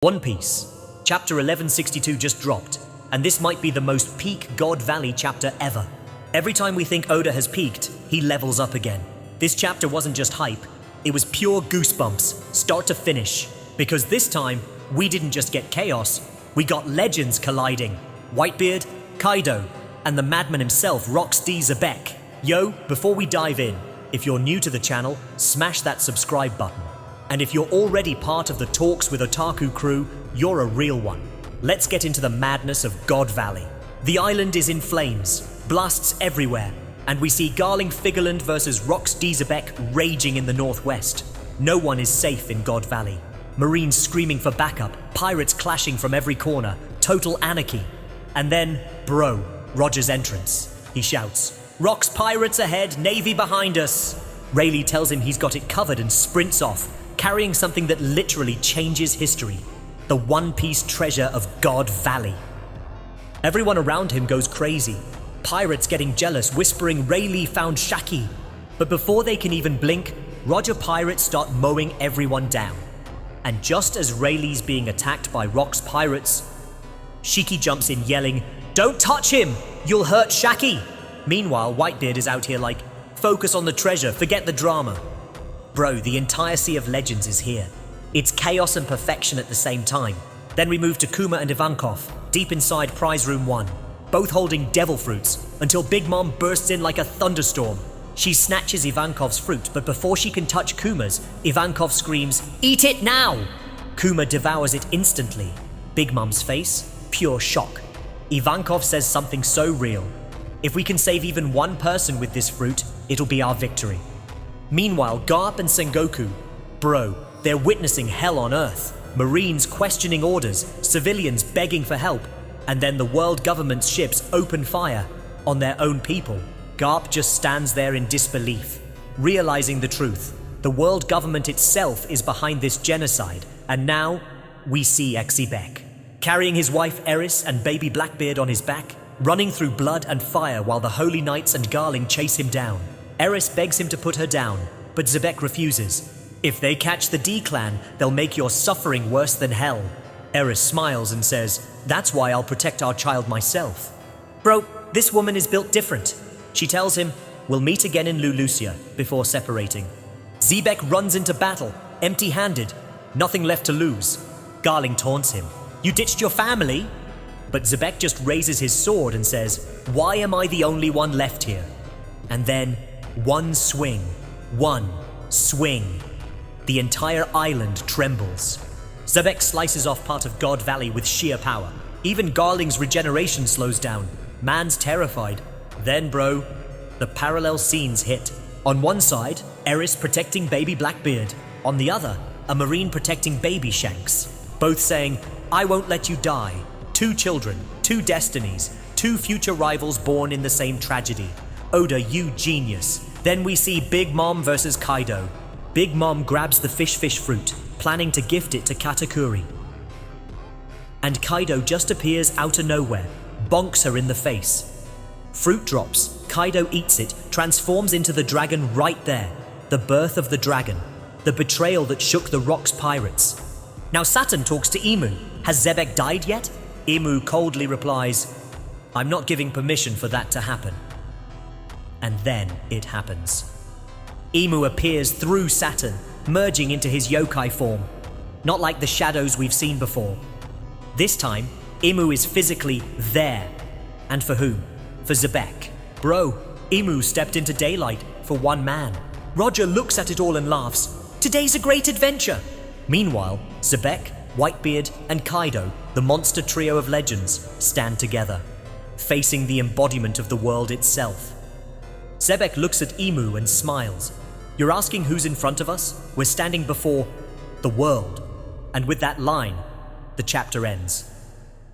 One Piece. Chapter 1162 just dropped, and this might be the most peak God Valley chapter ever. Every time we think Oda has peaked, he levels up again. This chapter wasn't just hype, it was pure goosebumps, start to finish. Because this time, we didn't just get chaos, we got legends colliding. Whitebeard, Kaido, and the madman himself, Rox D. Xebec. Yo, before we dive in, if you're new to the channel, smash that subscribe button. And if you're already part of the Talks with Otaku crew, you're a real one. Let's get into the madness of God Valley. The island is in flames, blasts everywhere, and we see Garling Figarland versus Rox D. Xebec raging in the northwest. No one is safe in God Valley. Marines screaming for backup, pirates clashing from every corner, total anarchy. And then, bro, Roger's entrance. He shouts, "Rox pirates ahead, Navy behind us." Rayleigh tells him he's got it covered and sprints off, carrying something that literally changes history. The One Piece treasure of God Valley. Everyone around him goes crazy. Pirates getting jealous, whispering Rayleigh found Shaki. But before they can even blink, Roger pirates start mowing everyone down. And just as Rayleigh's being attacked by Rox pirates, Shiki jumps in yelling, "Don't touch him! You'll hurt Shaki!" Meanwhile, Whitebeard is out here like, "Focus on the treasure, forget the drama." Bro, the entire Sea of Legends is here. It's chaos and perfection at the same time. Then we move to Kuma and Ivankov, deep inside Prize Room 1, both holding devil fruits, until Big Mom bursts in like a thunderstorm. She snatches Ivankov's fruit, but before she can touch Kuma's, Ivankov screams, "Eat it now!" Kuma devours it instantly. Big Mom's face, pure shock. Ivankov says something so real. If we can save even one person with this fruit, it'll be our victory. Meanwhile, Garp and Sengoku, bro, they're witnessing hell on Earth. Marines questioning orders, civilians begging for help, and then the world government's ships open fire on their own people. Garp just stands there in disbelief, realizing the truth. The world government itself is behind this genocide, and now we see Xebec, carrying his wife Eris and baby Blackbeard on his back, running through blood and fire while the Holy Knights and Garling chase him down. Eris begs him to put her down, but Xebec refuses. "If they catch the D-Clan, they'll make your suffering worse than hell." Eris smiles and says, "That's why I'll protect our child myself." Bro, this woman is built different. She tells him, "We'll meet again in Lulusia," before separating. Xebec runs into battle, empty-handed, nothing left to lose. Garling taunts him, "You ditched your family?" But Xebec just raises his sword and says, "Why am I the only one left here?" And then, one swing. The entire island trembles. Xebec slices off part of God Valley with sheer power. Even Garling's regeneration slows down. Man's terrified. Then, bro, the parallel scenes hit. On one side, Eris protecting baby Blackbeard. On the other, a Marine protecting baby Shanks. Both saying, "I won't let you die." Two children, two destinies, two future rivals born in the same tragedy. Oda, you genius. Then we see Big Mom versus Kaido. Big Mom grabs the fish fruit, planning to gift it to Katakuri. And Kaido just appears out of nowhere, bonks her in the face. Fruit drops, Kaido eats it, transforms into the dragon right there. The birth of the dragon. The betrayal that shook the Rox pirates. Now Saturn talks to Imu. Has Xebec died yet? Imu coldly replies, "I'm not giving permission for that to happen." And then it happens. Imu appears through Saturn, merging into his yokai form. Not like the shadows we've seen before. This time, Imu is physically there. And for whom? For Xebec. Bro, Imu stepped into daylight for one man. Roger looks at it all and laughs. "Today's a great adventure." Meanwhile, Xebec, Whitebeard, and Kaido, the monster trio of legends, stand together, facing the embodiment of the world itself. Xebec looks at Imu and smiles. "You're asking who's in front of us? We're standing before the world." And with that line, the chapter ends.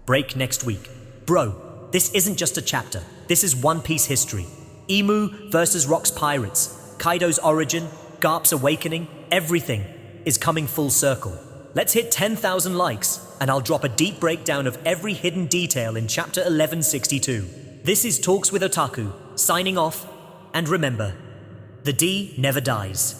Break next week. Bro, this isn't just a chapter. This is One Piece history. Imu versus Rox pirates, Kaido's origin, Garp's awakening, everything is coming full circle. Let's hit 10,000 likes, and I'll drop a deep breakdown of every hidden detail in chapter 1162. This is Talks with Otaku, signing off, and remember, the D never dies.